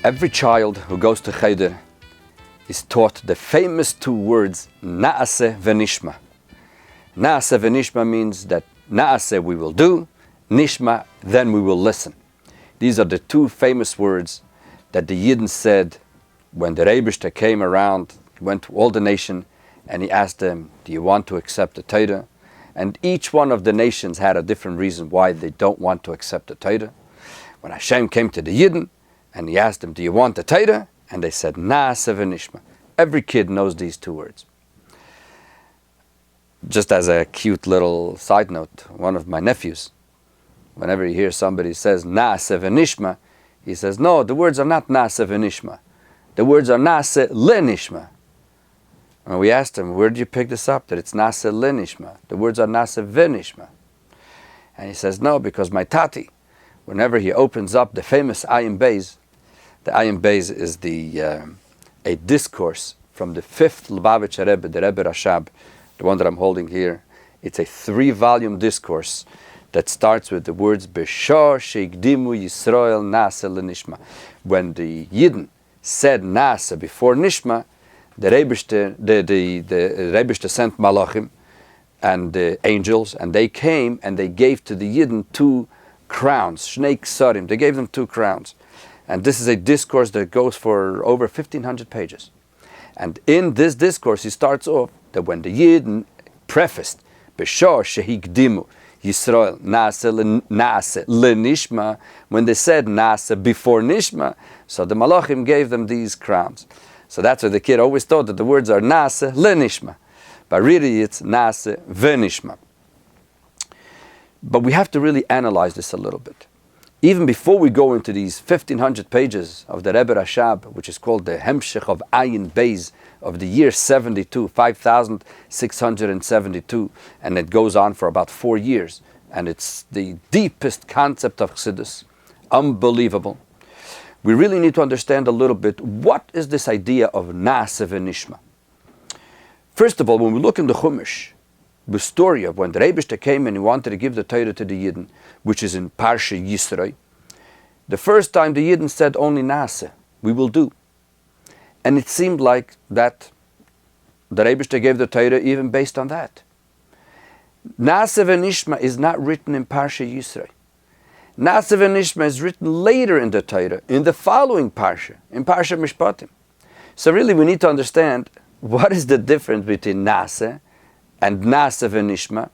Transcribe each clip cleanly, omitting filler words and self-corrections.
Every child who goes to Cheder is taught the famous two words, Naaseh v'nishma. Naaseh v'nishma means that Naaseh we will do, Nishma then we will listen. These are the two famous words that the Yidden said when the Rebbe came around, went to all the nation, and he asked them, do you want to accept the Torah? And each one of the nations had a different reason why they don't want to accept the Torah. When Hashem came to the Yidden, and he asked them, do you want the Torah? And they said, Naaseh v'nishma. Every kid knows these two words. Just as a cute little side note, one of my nephews, whenever he hears somebody says Naaseh v'nishma, he says, no, the words are not Naaseh v'nishma. The words are Naaseh lenishma. And we asked him, where did you pick this up? That it's Naaseh lenishma. The words are Naaseh v'nishma. And he says, no, because my tati, whenever he opens up the famous Ayin Beis, the Ayin Beis is a discourse from the 5th Lubavitcher Rebbe, the Rebbe Rashab, the one that I'm holding here. It's a 3-volume discourse that starts with the words B'shor sheikdimu Yisrael Naaseh lenishma. When the Yidden said Naaseh before Nishma, the Rebbe sent Malachim and the angels, and they came and they gave to the Yidden 2 crowns, Shnei Ksarim. They gave them 2 crowns. And this is a discourse that goes for over 1,500 pages. And in this discourse, he starts off that when the Yidden prefaced, B'shor shehikdimu Yisrael Naaseh lenishma, when they said Naaseh before Nishma, so the Malachim gave them these crowns. So that's why the kid always thought that the words are Naaseh lenishma. But really it's Naaseh v'nishma. But we have to really analyze this a little bit. Even before we go into these 1,500 pages of the Rebbe Rashab, which is called the Hemshech of Ayin Beis of the year 72, 5,672, and it goes on for about 4 years, and it's the deepest concept of Chassidus, unbelievable. We really need to understand a little bit, what is this idea of Naaseh v'nishma? First of all, when we look in the Chumash, the story of when the Rebbe came and he wanted to give the Torah to the Yidden, which is in Parsha Yisroi, the first time the Yidden said only Naaseh, we will do. And it seemed like that the Rebbe gave the Torah even based on that. Naaseh v'nishma is not written in Parsha Yisroi. Naaseh v'nishma is written later in the Torah, in the following Parsha, in Parshas Mishpatim. So really we need to understand what is the difference between Naaseh and Naaseh v'nishma,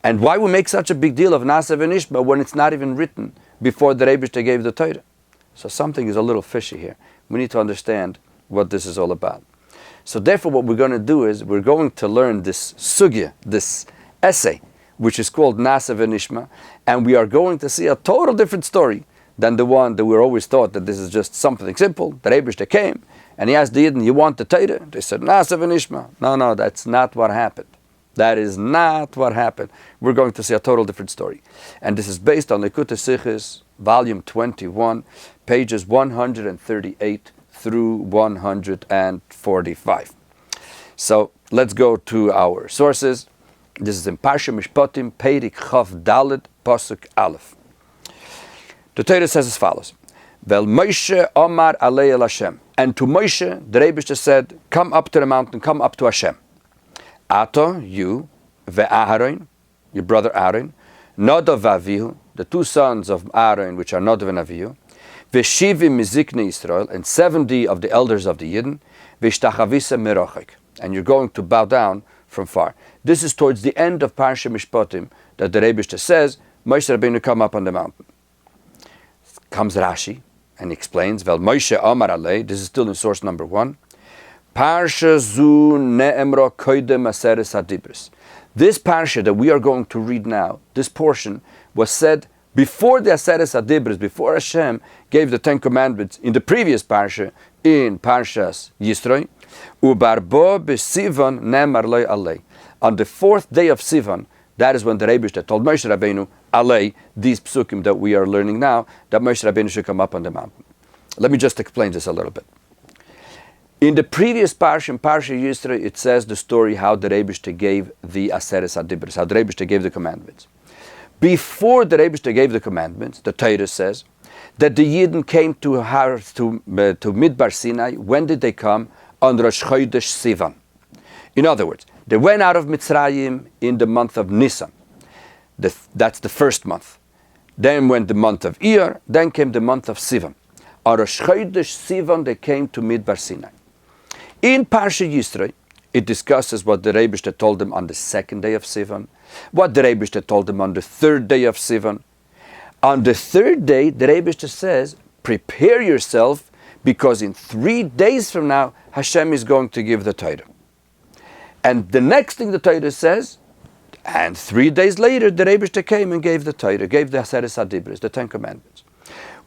and why we make such a big deal of Naaseh v'nishma when it's not even written before the Rebbe gave the Torah. So something is a little fishy here. We need to understand what this is all about. So therefore what we're going to do is we're going to learn this sugya, this essay, which is called Naaseh v'nishma, and we are going to see a total different story than the one that we always thought that this is just something simple. The Rebbe came and he asked the Yidden, you want the Torah? They said Naaseh v'nishma. No, that's not what happened. That is not what happened. We're going to see a total different story. And this is based on Likutei Sichos, volume 21, pages 138 through 145. So let's go to our sources. This is in Parshas Mishpatim, Perik Chav Dalet, Pasuk Aleph. The Torah says as follows: Vel Moshe Omar Alei El Hashem. And to Moshe, the Rebbe said, come up to the mountain, come up to Hashem. Ato, you, ve'Aaron, your brother Aaron, Nadav v'Avihu, the 2 sons of Aaron, which are Nadav and Avihu, ve'shivim miziknei Yisrael, and 70 of the elders of the Yidden, ve'shtachavisa merachik, and you're going to bow down from far. This is towards the end of Parshas Mishpatim that the Rebbe says, Moshe Rabbeinu come up on the mountain. Comes Rashi and he explains, Vel Moshe Amar Alei, this is still in source number 1. Parsha zu ne'emra koidem aseres hadibros. This parsha that we are going to read now, this portion, was said before the aseres hadibros, before Hashem gave the 10 commandments in the previous parsha, in Parshas Yisroi. Ubarbo b'Sivan ne'emar lo alei. On the 4th day of Sivan, that is when the Rebbe told Moshe Rabbeinu, alei, these psukim that we are learning now, that Moshe Rabbeinu should come up on the mountain. Let me just explain this a little bit. In the previous parsha, in Parsha Yisroi, it says the story how the Rebbe gave the aseres hadibros, how the Rebbe gave the commandments. Before the Rebbe gave the commandments, the Torah says that the Yidden came to Midbar Sinai. When did they come? On Rosh Chodesh Sivan. In other words, they went out of Mitzrayim in the month of Nisan. That's the first month. Then went the month of Iyar, then came the month of Sivan. On Rosh Chodesh Sivan, they came to Midbar Sinai. In Parsha Yisro, it discusses what the Rebbe told them on the second day of Sivan, what the Rebbe told them on the third day of Sivan. On the third day, the Rebbe says, prepare yourself, because in 3 days from now, Hashem is going to give the Torah. And the next thing the Torah says, and 3 days later, the Rebbe came and gave the Torah, gave the Aseres HaDibros, the 10 Commandments.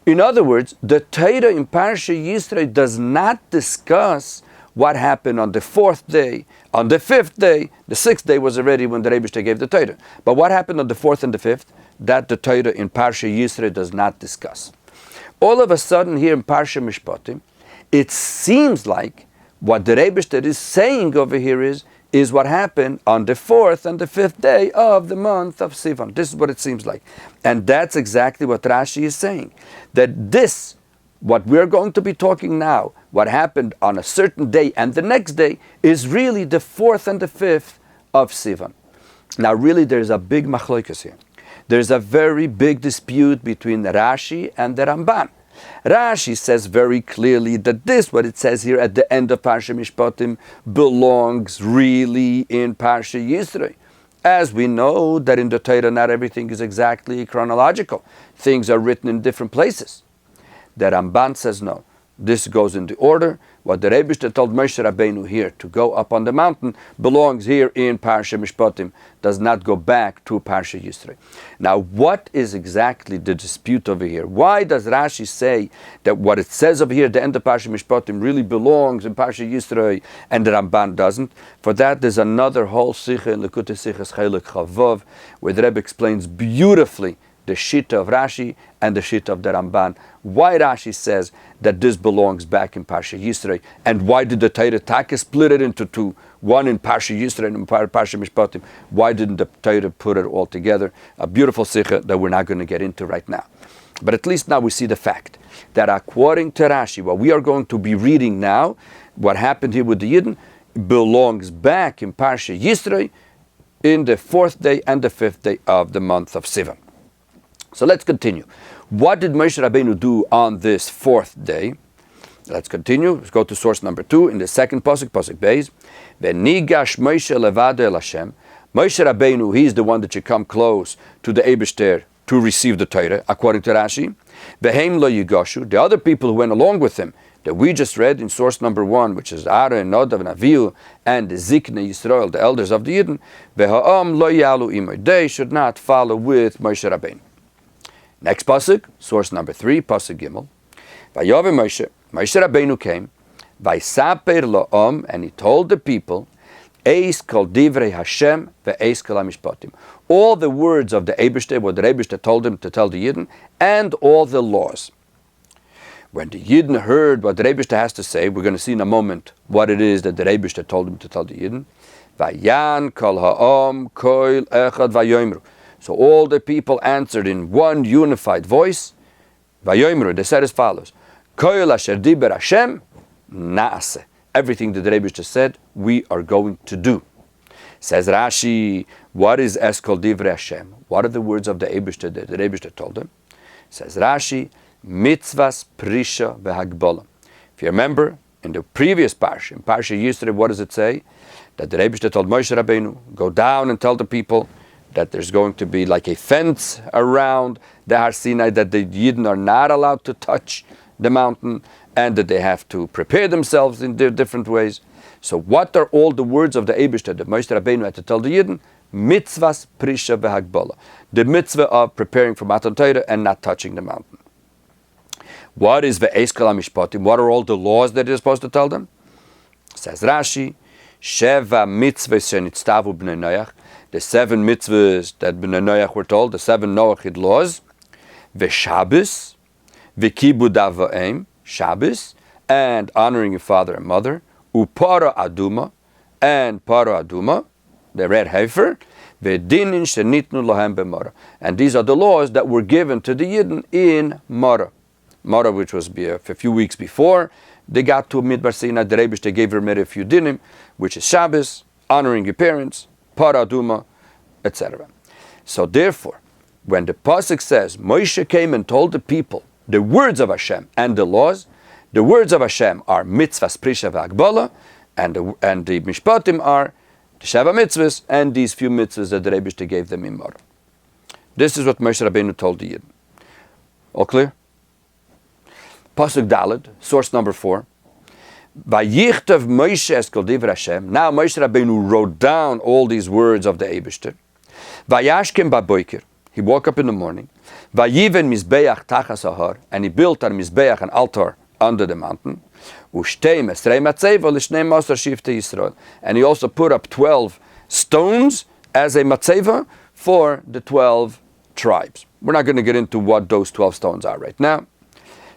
In other words, the Torah in Parsha Yisro does not discuss what happened on the 4th day, on the 5th day. The 6th day was already when the Rebbe gave the Torah. But what happened on the 4th and the 5th, that the Torah in Parsha Yisro does not discuss. All of a sudden here in Parsha Mishpatim, it seems like what the Rebbe is saying over here is what happened on the 4th and the 5th day of the month of Sivan. This is what it seems like. And that's exactly what Rashi is saying. That this, what we're going to be talking now, what happened on a certain day and the next day, is really the 4th and the 5th of Sivan. Now really there's a big machlokas here. There's a very big dispute between Rashi and the Ramban. Rashi says very clearly that this, what it says here at the end of Parsha Mishpatim, belongs really in Parsha Yisro. As we know that in the Torah not everything is exactly chronological. Things are written in different places. The Ramban says no. This goes in the order. What the Rebbe told Moshe Rabbeinu here to go up on the mountain belongs here in Parsha Mishpatim, does not go back to Parsha Yisro. Now, what is exactly the dispute over here? Why does Rashi say that what it says over here at the end of Parsha Mishpatim really belongs in Parsha Yisro and the Ramban doesn't? For that, there's another whole Sikha in Likutei Sichos Chelik Chavav, where the Rebbe explains beautifully the Shita of Rashi and the Shita of the Ramban. Why Rashi says that this belongs back in Parsha Yisro, and why did the Torah Taka split it into two, one in Parsha Yisro and in Parsha Mishpatim? Why didn't the Torah put it all together? A beautiful Sikha that we're not going to get into right now. But at least now we see the fact that according to Rashi, what we are going to be reading now, what happened here with the Yidden, belongs back in Parsha Yisro in the 4th day and the 5th day of the month of Sivan. So let's continue. What did Moshe Rabbeinu do on this 4th day? Let's continue. Let's go to source number 2 in the second pasuk, pasuk Beis. V'nigash Moshe levado el Hashem. Moshe Rabbeinu, he's the one that should come close to the Eibishter to receive the Torah, according to Rashi. V'heim lo yigashu. The other people who went along with him, that we just read in source number 1, which is Aaron, Nadav, and Avihu, and the Ziknei Yisrael, the elders of the Yidden, v'ha'am lo yalu imoy. They should not follow with Moshe Rabbeinu. Next pasuk, source number 3, pasuk Gimel. Vayave Moshe Rabbeinu came, Vaysaper lo'am, and he told the people, Eis kol divrei Hashem ve'eis kol hamishpatim. All the words of the Eibishter, what the Eibishter told him to tell the Yidden, and all the laws. When the Yidden heard what the Eibishter has to say, we're going to see in a moment what it is that the Eibishter told him to tell the Yidden. Vayan kol ha'am koil echad vayoimru. So all the people answered in one unified voice. Vayoimru, they said as follows: Koil asher diber Hashem naaseh. Everything that the Rebbe just said, we are going to do. Says Rashi, what is Eskol Divrei Hashem? What are the words of the Eibishter that the Rebbe told him? Says Rashi, mitzvahs prisha v'hagbola. If you remember, in the previous parsha, in Parsha Yisro, what does it say? That the Rebbe told Moshe Rabbeinu, go down and tell the people that there's going to be like a fence around the Har Sinai, that the Yidden are not allowed to touch the mountain, and that they have to prepare themselves in different ways. So what are all the words of the Eibishter that Moshe Rabbeinu had to tell the Yidden? Mitzvahs prisha v'hagbola. The mitzvah of preparing for Matan Torah and not touching the mountain. What is ve'eis kol hamishpatim? What are all the laws that you're supposed to tell them? Says Rashi, Sheva mitzvahs shenitztavu b'nei Noach. The 7 mitzvahs that b'nei Noach were told, the 7 Noachid laws. V'Shabbos, v'kibud ava'im, Shabbos, and honoring your father and mother. Upara aduma, and para aduma, the red heifer. V'dinin shenitnu lohem b'mara. And these are the laws that were given to the Yidden in Mara. Mara, which was a few weeks before they got to Midbar Sinai, the Rebbe gave her a few dinim, which is Shabbos, honoring your parents, Paraduma, etc. So therefore, when the pasuk says Moshe came and told the people the words of Hashem and the laws, the words of Hashem are mitzvahs, prisha, v'agbala, and the mishpatim are the Sheva mitzvahs and these few mitzvahs that the Rebbe gave them in Mara. This is what Moshe Rabbeinu told the Yidden. All clear? Pasuk Daled, source number 4. Vayichtav Moshe es kol divrei Hashem. Now Moshe Rabbeinu wrote down all these words of the Eibishter. Vayashkem baboiker. He woke up in the morning. Vayiven mizbeach tachas ahar. And he built on mizbeach, an altar under the mountain. Ushtei mesrei matzeva l'shnei masar shivtei Yisrael. And he also put up 12 stones as a matzeva for the 12 tribes. We're not going to get into what those 12 stones are right now.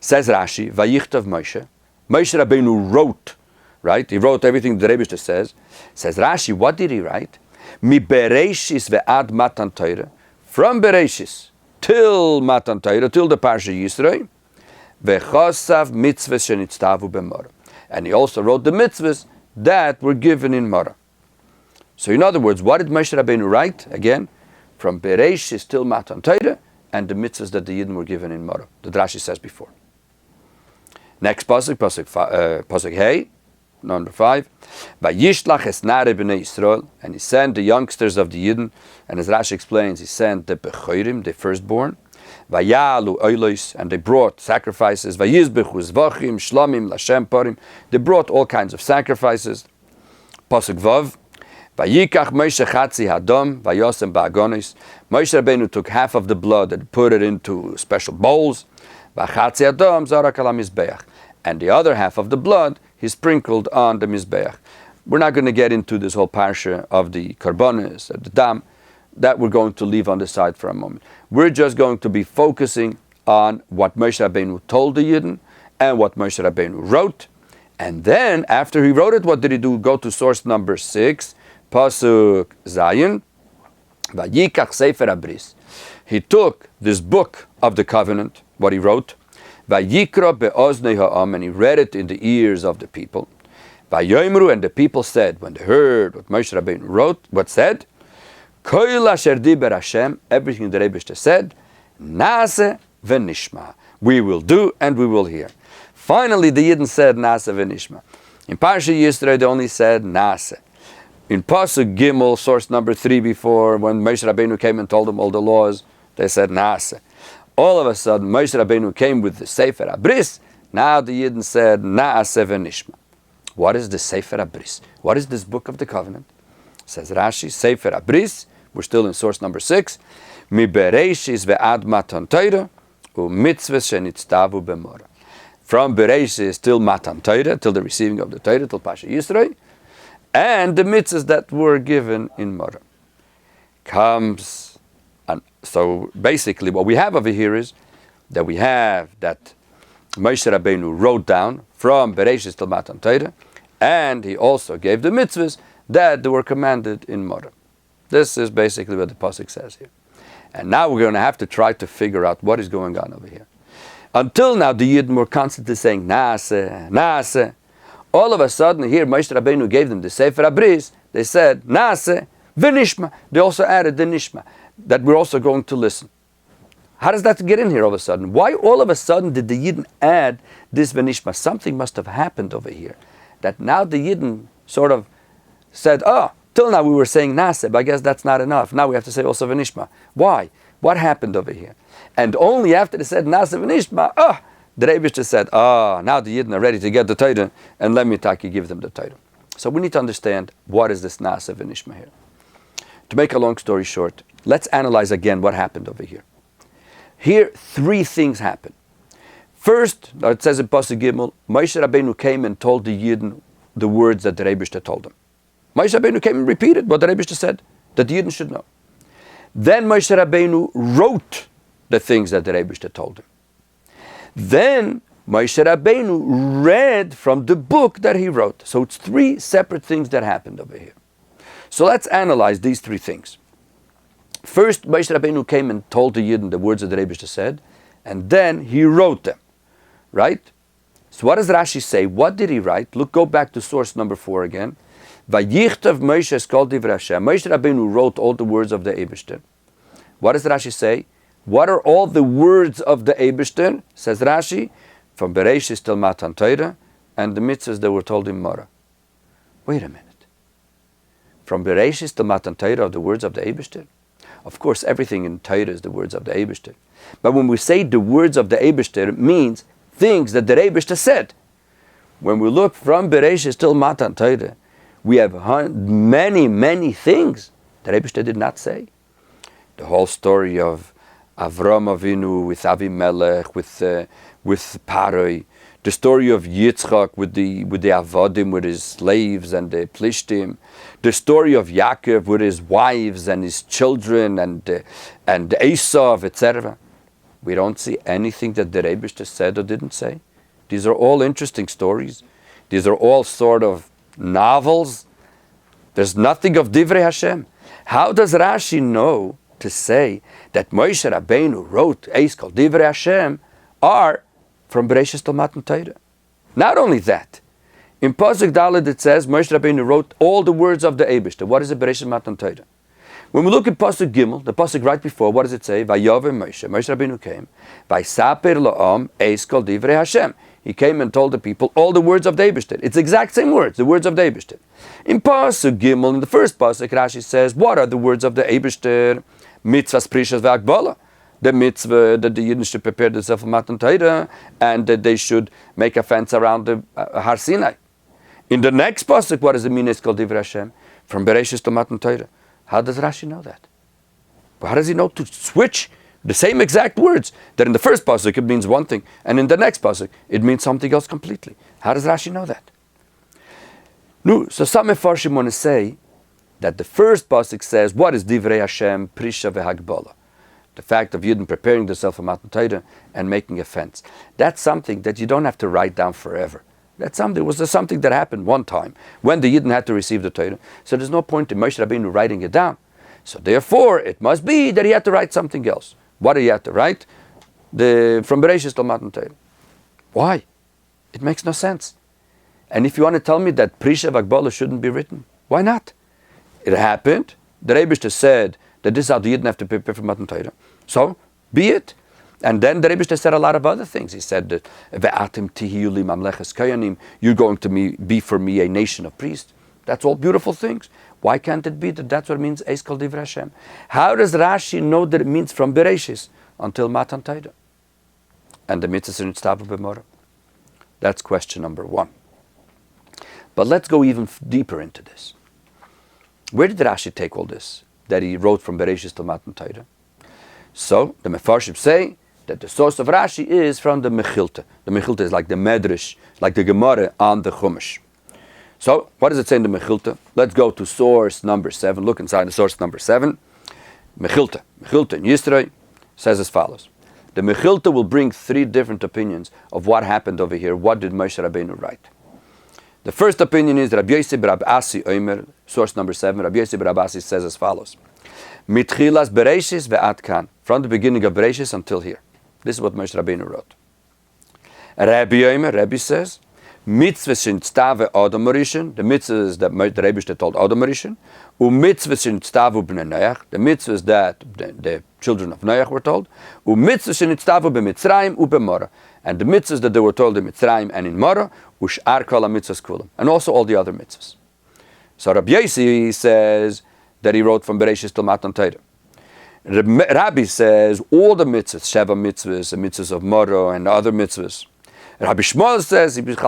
Says Rashi, Vayichtav Moshe. Moshe Rabbeinu wrote, right? He wrote everything the Rebbe says. Says Rashi, what did he write? Mi Bereishis ve'ad Matan Torah. From Bereishis till Matan Torah, till the Parsha Yisrael. Ve'chosav mitzvahs shenitztavu b'Mara. And he also wrote the mitzvahs that were given in Mara. So in other words, what did Moshe Rabbeinu write? Again, from Bereishis till Matan Torah, and the mitzvahs that the Yidden were given in Mara. The Rashi says before. Next pasuk Hey, number 5. Vayishlach es nare b'nei Yisrael, and he sent the youngsters of the Yidden, and as Rashi explains, he sent the bechorim, the firstborn. Vayalu oilos, and they brought sacrifices. Vayizbechu zvachim, shlamim, lashem parim. They brought all kinds of sacrifices. Pasuk Vav. Vayikach Moshe chatzi hadam, vayosem ba'agonis. Moshe Rabbeinu took half of the blood and put it into special bowls. Vachatzi hadam zarak ala mizbeach. And the other half of the blood he sprinkled on the mizbeach. We're not going to get into this whole parsha of the karbonis, the dam. That we're going to leave on the side for a moment. We're just going to be focusing on what Moshe Rabbeinu told the Yidden and what Moshe Rabbeinu wrote. And then, after he wrote it, what did he do? Go to source number 6, Pasuk Zayin. Vayikach Sefer Abris. He took this book of the covenant, what he wrote, Vayikra be'oznei ha'am, and he read it in the ears of the people. Vayoimru, and the people said, when they heard what Moshe Rabbeinu wrote, what said, Koil asher diber Hashem, everything the Rebbe said, Nase v'nishma. We will do and we will hear. Finally, the Yidden said Nase v'nishma. In Parsha Yisrael, they only said Nase. In Pasuk Gimel, source number 3 before, when Moshe Rabbeinu came and told them all the laws, they said Nase. All of a sudden, Moshe Rabbeinu came with the Sefer Abris. Now the Yidden said Nase v'nishma. What is the Sefer Abris? What is this book of the covenant? Says Rashi, Sefer Abris. We're still in source number 6. Mi bereishis ve'ad matan Torah u mitzvahs shenitztavu b'Mara. From Bereishis till Matan Torah, till the receiving of the Torah, till Pasha Yisrael, and the mitzvahs that were given in Mara. So basically what we have over here is that we have that Moshe Rabbeinu wrote down from Bereishis till Matan Torah, and he also gave the mitzvahs that were commanded in Mara. This is basically what the pasuk says here. And now we're going to have to try to figure out what is going on over here. Until now, the Yidden were constantly saying, Nase, Nase. All of a sudden, here, Moshe Rabbeinu gave them the Sefer Abris. They said, Nase, v'nishma. They also added the nishma, that we're also going to listen. How does that get in here all of a sudden? Why all of a sudden did the Yidden add this v'nishma? Something must have happened over here. That now the Yidden sort of said, till now we were saying Nase, but I guess that's not enough. Now we have to say also v'nishma. Why? What happened over here? And only after they said Nase v'nishma, the Rebbe just said, now the Yidden are ready to get the Torah, and let me give them the Torah. So we need to understand what is this Nase v'nishma here. To make a long story short, let's analyze again what happened over here. Here, 3 things happen. First, it says in Pasuk Gimel, Moshe Rabbeinu came and told the Yidden the words that the Rebbe told them. Moshe Rabbeinu came and repeated what the Rebbe said, that the Yidden should know. Then Moshe Rabbeinu wrote the things that the Rebbe told him. Then Moshe Rabbeinu read from the book that he wrote. So it's 3 separate things that happened over here. So let's analyze these 3 things. First, Moshe Rabbeinu came and told the Yidden the words that the Rebbe said, and then he wrote them. right? So what does Rashi say? What did he write? Look, go back to source number 4 again. Vayichtav Moshe es kol divrei Hashem. Moshe Rabbeinu wrote all the words of the Eibishter. What does Rashi say? What are all the words of the Eibishter? Says Rashi, from Bereshis till Matan Torah, and the mitzvahs that were told in Morah. Wait a minute. From Bereshis till Matan Torah are the words of the Eibishter? Of course, everything in Torah is the words of the Eibishter. But when we say the words of the Eibishter, it means things that the Eibishter said. When we look from Bereshis till Matan Torah, we have many, many things that Eibishter did not say. The whole story of Avram Avinu with Avimelech, with Paroi, the story of Yitzchak with the Avodim, with his slaves and the Plishtim, the story of Yaakov with his wives and his children and Esav, etc. We don't see anything that the Rebbe said or didn't say. These are all interesting stories. These are all sort of novels. There's nothing of Divrei Hashem. How does Rashi know to say that Moshe Rabbeinu wrote Eis Kol Divrei Hashem are from Bereshis till Matan Torah? Not only that, in Pasuk Dalet it says Moshe Rabbeinu wrote all the words of the Eibishter. What is it, Bereshis Matan Torah? When we look at Pasuk Gimel, the Pasuk right before, what does it say? Vayover Moshe. Moshe Rabbeinu came. Vaysaper lo'am Eis Kol Divrei Hashem. He came and told the people all the words of the Eibishter. It's the exact same words, the words of the Eibishter. In Pasuk Gimel, in the first Pasuk, Rashi says, what are the words of the Eibishter? Mitzvahs, Prishas, Ve'akbala. The mitzvah that the Yidden should prepare themselves for Matan Torah and that they should make a fence around the Har Sinai. In the next pasuk, what does it mean? It's called Divrei Hashem from Bereshis to Matan Torah. How does Rashi know that? How does he know to switch the same exact words that in the first pasuk it means one thing and in the next pasuk it means something else completely? How does Rashi know that? No, so some Mefarshim want to say that the first pasuk says, what is Divrei Hashem, Prisha ve'Hagbala? The fact of Yidden preparing themselves for Matan Torah and making a fence. That's something that you don't have to write down forever. That's something, it was something that happened one time when the Yidden had to receive the Torah. So there's no point in Moshe Rabbeinu writing it down. So therefore, it must be that he had to write something else. What did he have to write? From Bereshis to Matan Torah. Why? It makes no sense. And if you want to tell me that Prisha V'Agbala shouldn't be written, why not? It happened. The Rebbe said that this is how the Yidden have to prepare for Matan Torah. So, be it. And then the Rebbe said a lot of other things. He said that Ve'atim tihiyu li mamleches kayanim, you're going to be for me a nation of priests. That's all beautiful things. Why can't it be that that's what it means, Eis Kol Divrei Hashem? How does Rashi know that it means from Bereshis until Matan Torah? And the mitzvahs in Tztavu b'Morah? That's question number 1. But let's go even deeper into this. Where did Rashi take all this that he wrote from Bereshis to Matan Torah? So the Mefarshim say that the source of Rashi is from the Mechilta. The Mechilta is like the Medrash, like the Gemara on the Chumash. So what does it say in the Mechilta? Let's go to source number 7. Look inside the source number 7. Mechilta in Yisroi says as follows. The Mechilta will bring 3 different opinions of what happened over here. What did Moshe Rabbeinu write? The first opinion is Rabbi Yosef Rabbi Asi Omer, source number 7. Rabbi Yosef Rabbi Asi says as follows. Mitchilas Bereshis ve'at kan. From the beginning of Bereshis until here. This is what Moshe Rabbeinu wrote. Rabbi says, mitzvahs in tztave Adam Rishon, the mitzvahs that the Rebbe told Adam Rishon, mitzvahs in tztavu b'nei Noach, the mitzvahs that the children of Noach were told, mitzvahs in tztavu b'Mitzrayim u'b'Morah, and the mitzvahs that they were told in Mitzrayim and in Morah, u'sh'ar kol mitzvahs kulam, and also all the other mitzvahs. So Rabbi Yossi says that he wrote from Bereshis till Matan Torah. Rabbi says all the mitzvahs, Sheva mitzvahs, the mitzvahs of Morah and other mitzvahs. Rabbi Shmuel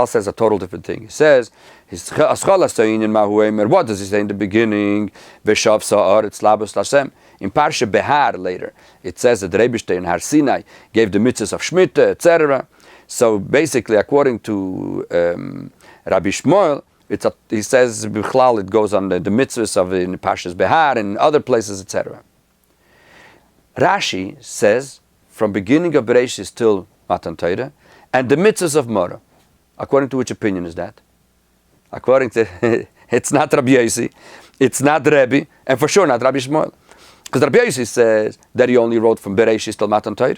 says a total different thing. He says, what does he say in the beginning? In Parsha Behar later, it says that the Rebbe in Har Sinai gave the mitzvahs of Shemitah, etc. So basically, according to Rabbi Shmuel, he says Bichlal, it goes on the mitzvahs of in Parshas Behar and other places, etc. Rashi says from beginning of Bereshis till Matan Torah, and the mitzvahs of Morah. According to which opinion is that? According to, it's not Rabbi Yossi, it's not Rebbe, and for sure not Rabbi Shmuel. Because Rabbi Yossi says that he only wrote from Bereshis till Matan Torah.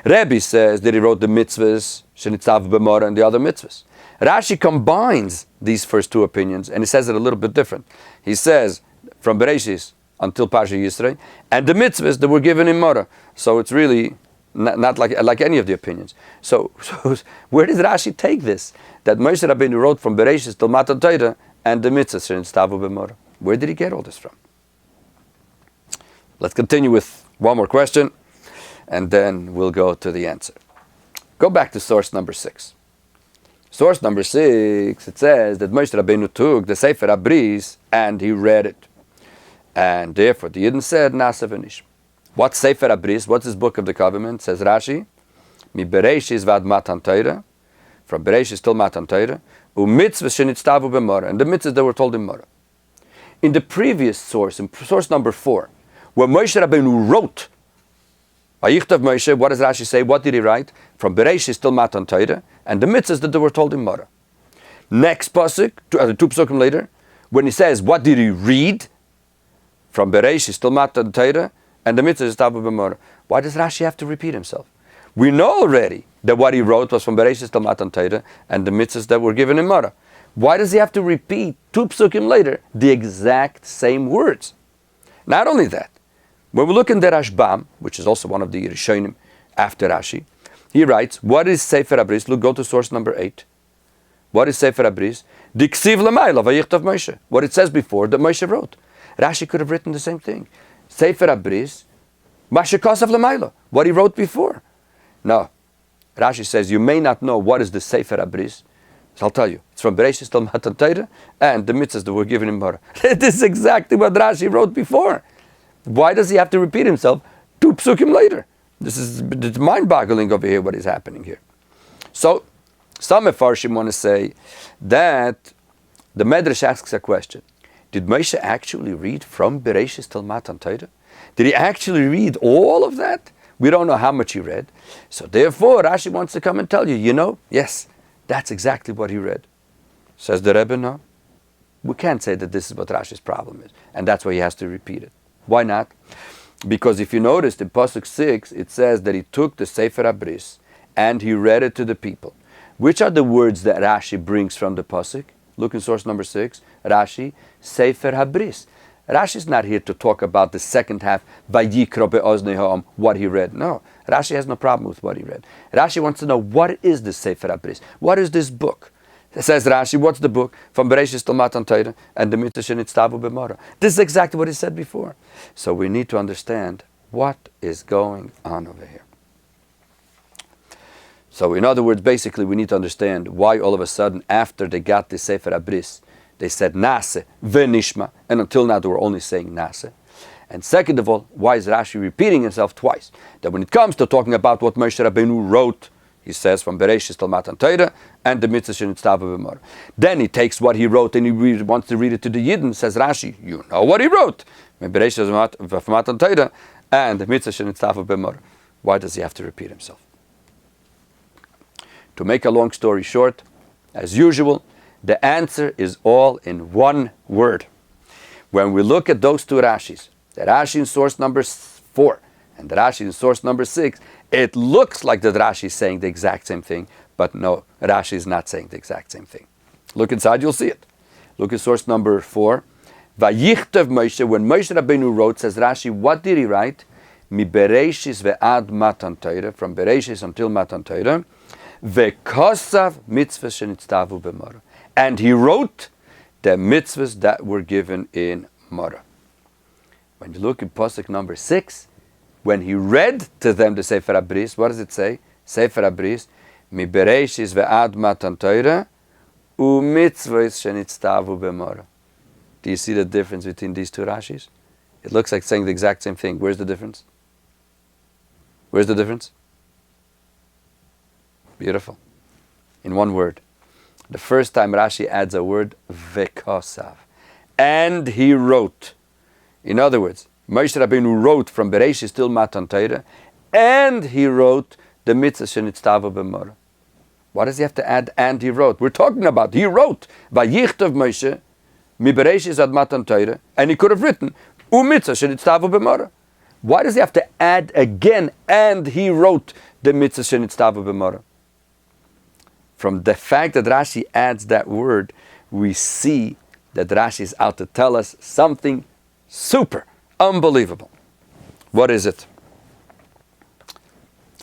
Rabbi says that he wrote the mitzvahs, shenitzav b'mora, and the other mitzvahs. Rashi combines these first two opinions, and he says it a little bit different. He says, from Bereshis until Parsha Yisrei, and the mitzvahs that were given in Mora. So it's really not like any of the opinions. So where did Rashi take this? That Moshe Rabbeinu wrote from Bereshis till Matan Torah, and the mitzvahs shenitzavu b'mora. Where did he get all this from? Let's continue with one more question, and then we'll go to the answer. Go back to source number 6. Source number 6, it says that Moshe Rabbeinu took the Sefer HaBris and he read it. And therefore the Yidden said, Nasa v'nishma. What's Sefer HaBris? What's this book of the covenant? Says Rashi, Mi Bereshis vad Matan Torah, from Bereshis till Matan Torah, u'mitzvah shenitztavu b'mora, and the mitzvahs that were told in Mora. In the previous source, in source number 4, where Moshe Rabbeinu wrote, Vayichtav Moshe, what does Rashi say? What did he write? From Bereshis till Matan Torah, and the mitzvahs that they were told in Mora. Next pasuk, two pasukim later, when he says, what did he read? From Bereshis till Matan Torah, and the mitzvahs tavu b'mora. Why does Rashi have to repeat himself? We know already that what he wrote was from Bereshis till Matan Torah, and the mitzvahs that were given in Mora. Why does he have to repeat two psukim later the exact same words? Not only that, when we look in the Rashbam, which is also one of the Rishonim after Rashi, he writes, what is Sefer HaBris? Look, go to source number 8. What is Sefer HaBris? Diksiv l'mayla vayichtav Moshe. What it says before that Moshe wrote. Rashi could have written the same thing. Sefer HaBris, mashikosav l'mayla. What he wrote before. No. Rashi says, you may not know what is the Sefer HaBris. So I'll tell you. It's from Bereshis till Matan Torah, and the mitzvahs that were given in Mora. This is exactly what Rashi wrote before. Why does he have to repeat himself two psukim later? It's mind-boggling over here what is happening here. So, some Mefarshim want to say that the Medrash asks a question. Did Moshe actually read from Bereshis till Matan Torah? Did he actually read all of that? We don't know how much he read. So therefore, Rashi wants to come and tell you, yes, that's exactly what he read. Says the Rebbe, no. We can't say that this is what Rashi's problem is, and that's why he has to repeat it. Why not? Because if you noticed in Pasuk 6, it says that he took the Sefer HaBris and he read it to the people. Which are the words that Rashi brings from the Pasuk? Look in source number 6, Rashi, Sefer HaBris. Rashi is not here to talk about the second half, Vayikro be'oznei ha'am, what he read. No, Rashi has no problem with what he read. Rashi wants to know, what is the Sefer HaBris? What is this book? It says Rashi, what's the book? From Bereshis till Matan Torah, and the mitzvah shenitztavu b'mora. This is exactly what he said before. So we need to understand what is going on over here. So in other words, basically we need to understand why all of a sudden after they got the Sefer HaBris, they said Nase v'nishma, and until now they were only saying Nase. And second of all, why is Rashi repeating himself twice? That when it comes to talking about what Moshe Rabbeinu wrote, he says from Bereshis till Matan Torah and the mitzvah shenitztavu b'mora. Then he takes what he wrote and he wants to read it to the Yidden. Says Rashi, you know what he wrote. Bereshis Matan Torah and the mitzvah shenitztavu b'mora. Why does he have to repeat himself? To make a long story short, as usual, the answer is all in one word. When we look at those two Rashis, the Rashi in source number 4 and the Rashi in source number 6, it looks like that Rashi is saying the exact same thing, but no, Rashi is not saying the exact same thing. Look inside, you'll see it. Look at source number 4. Vayichtav Moshe, when Moshe Rabbeinu wrote, says Rashi, what did he write? Mi Bereshis ve'ad Matan Torah, from Bereshis until Matan Torah, ve'kosav mitzvah shenitztavu b'mora. And he wrote the mitzvahs that were given in Mora. When you look at pasuk number 6, when he read to them the Sefer HaBris, what does it say? Sefer HaBris, mi bereshis ve'ad matan Torah, u mitzvahs shenitztavu b'mora. Do you see the difference between these two Rashis? It looks like saying the exact same thing. Where's the difference? Where's the difference? Beautiful. In one word. The first time Rashi adds a word, vekosav. And he wrote. In other words, Moshe Rabbeinu wrote from Bereshis till Matan Torah, and he wrote the mitzvah shenitztavu b'mora. Why does he have to add and he wrote? We're talking about he wrote. Vayichtav Moshe mi Bereshis ad Matan Torah, and he could have written u mitzvah shenitztavu b'mora. Why does he have to add again, and he wrote the mitzvah shenitztavu b'mara? From the fact that Rashi adds that word, we see that Rashi is out to tell us something super, unbelievable. What is it?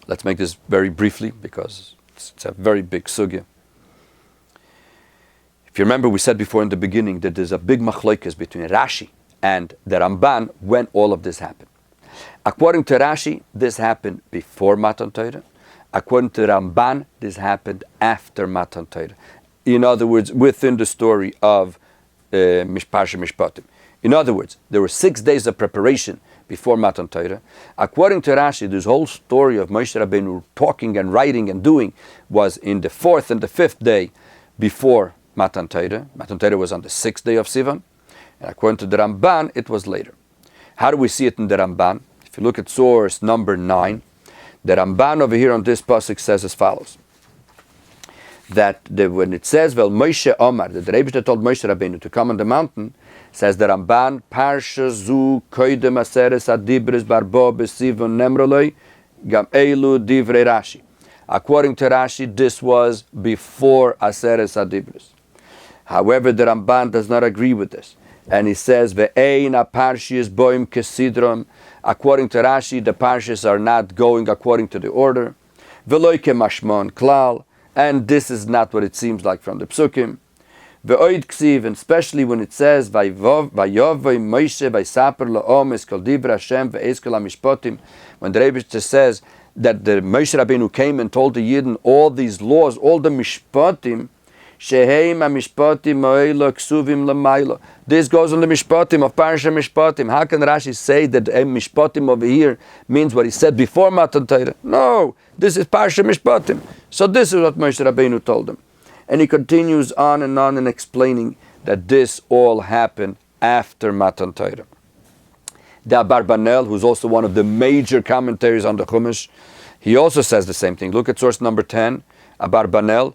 Let's make this very briefly because it's a very big sugya. If you remember, we said before in the beginning that there's a big machlokes between Rashi and the Ramban when all of this happened. According to Rashi, this happened before Matan Torah. According to Ramban, this happened after Matan Torah. In other words, within the story of Parshas Mishpatim. In other words, there were 6 days of preparation before Matan Torah. According to Rashi, this whole story of Moshe Rabbeinu talking and writing and doing was in the 4th and the 5th day before Matan Torah. Matan Torah was on the 6th day of Sivan. And according to the Ramban, it was later. How do we see it in the Ramban? If you look at source number 9, the Ramban over here on this pasuk says as follows. That when it says, "Vel Moshe Omar," that the Rebbe told Moshe Rabbeinu to come on the mountain, says the Ramban, "Parsha zu koidem aseres adibres barbo besivon nemroloi gam elu divrei Rashi." According to Rashi, this was before aseres adibres. However, the Ramban does not agree with this, and he says, "Ve'ein aparshis boim kesidron." According to Rashi, the parshas are not going according to the order. Ve'loi kemashmon klal. And this is not what it seems like from the psukim. Ve'oid ksiv, and especially when it says, "Vayovay Moshe vaysaper la'omes kol dibra Hashem ve'ez kol hamishpatim," when the Rebbe says that the Moshe Rabbeinu came and told the Yidden all these laws, all the mishpatim, sheheim hamishpatim ma'elo ksuvim l'maylo. This goes on the mishpatim of Parashat Mishpatim. How can Rashi say that mishpatim over here means what he said before Matan Torah? No, this is Parashat Mishpatim. So this is what Moshe Rabbeinu told them. And he continues on and explaining that this all happened after Matan Torah. The Abarbanel, who's also one of the major commentaries on the Chumash, he also says the same thing. Look at source number 10, Abarbanel,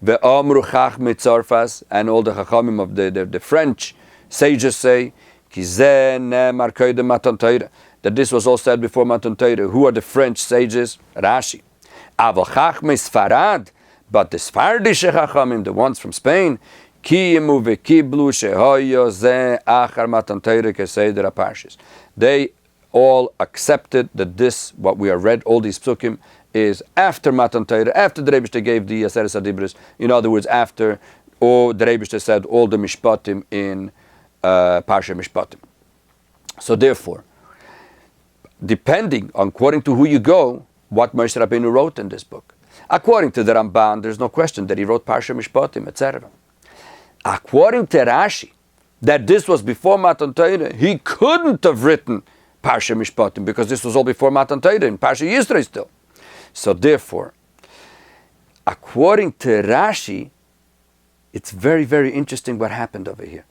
Ve'amru Chachmei Tzarfas, and all the Chachamim of the French sages say, Ki zeh ne'emar koidem Matan Torah, that this was all said before Matan Torah. Who are the French sages? Rashi. Aval Chachmei Sfarad, but the Sfardische Chachamim, the ones from Spain, Kiyimu ve'kiblu shehoyo zeh achar Matan Torah keseder aparshis. They all accepted that this, what we have read, all these psukim, is after Matan Torah, after the Rebbe gave the Aseres Adibros. In other words, after the Rebbe said all the Mishpatim in Parshas Mishpatim. So therefore, depending on according to who you go, what Moshe Rabbeinu wrote in this book. According to the Ramban, there's no question that he wrote Parshas Mishpatim, etc. According to Rashi, that this was before Matan Torah, he couldn't have written Parshas Mishpatim because this was all before Matan Torah in Parshas Yisro still. So therefore, according to Rashi, it's very, very interesting what happened over here.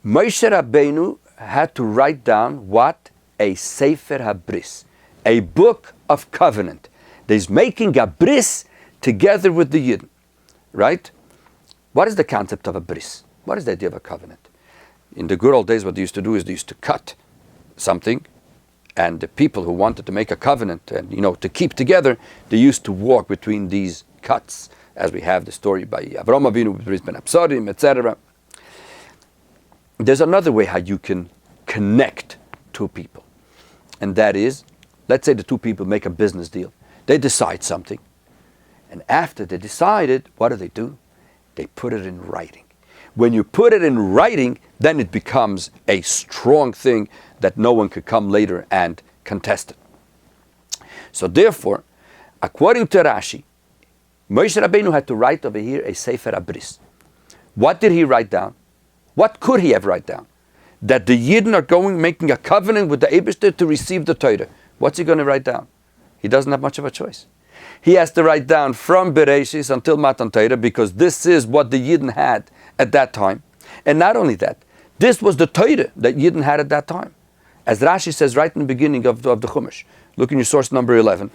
Moshe Rabbeinu had to write down what? A Sefer HaBris, a book of covenant. He's making a bris together with the Yidden, right? What is the concept of a bris? What is the idea of a covenant? In the good old days, what they used to do is they used to cut something, and the people who wanted to make a covenant and, to keep together, they used to walk between these cuts, as we have the story by Avraham Avinu with Bris Ben Absarim, etc. There's another way how you can connect two people, and that is, let's say the two people make a business deal. They decide something, and after they decided, what do? They put it in writing. When you put it in writing, then it becomes a strong thing that no one could come later and contest it. So therefore, according to Rashi, Moshe Rabbeinu had to write over here a Sefer HaBris. What did he write down? What could he have write down? That the Yidden are making a covenant with the Eibishter to receive the Torah. What's he going to write down? He doesn't have much of a choice. He has to write down from Bereshis until Matan Torah because this is what the Yidden had at that time. And not only that, this was the Torah that Yidden had at that time. As Rashi says right in the beginning of the Chumash. Look in your source number 11.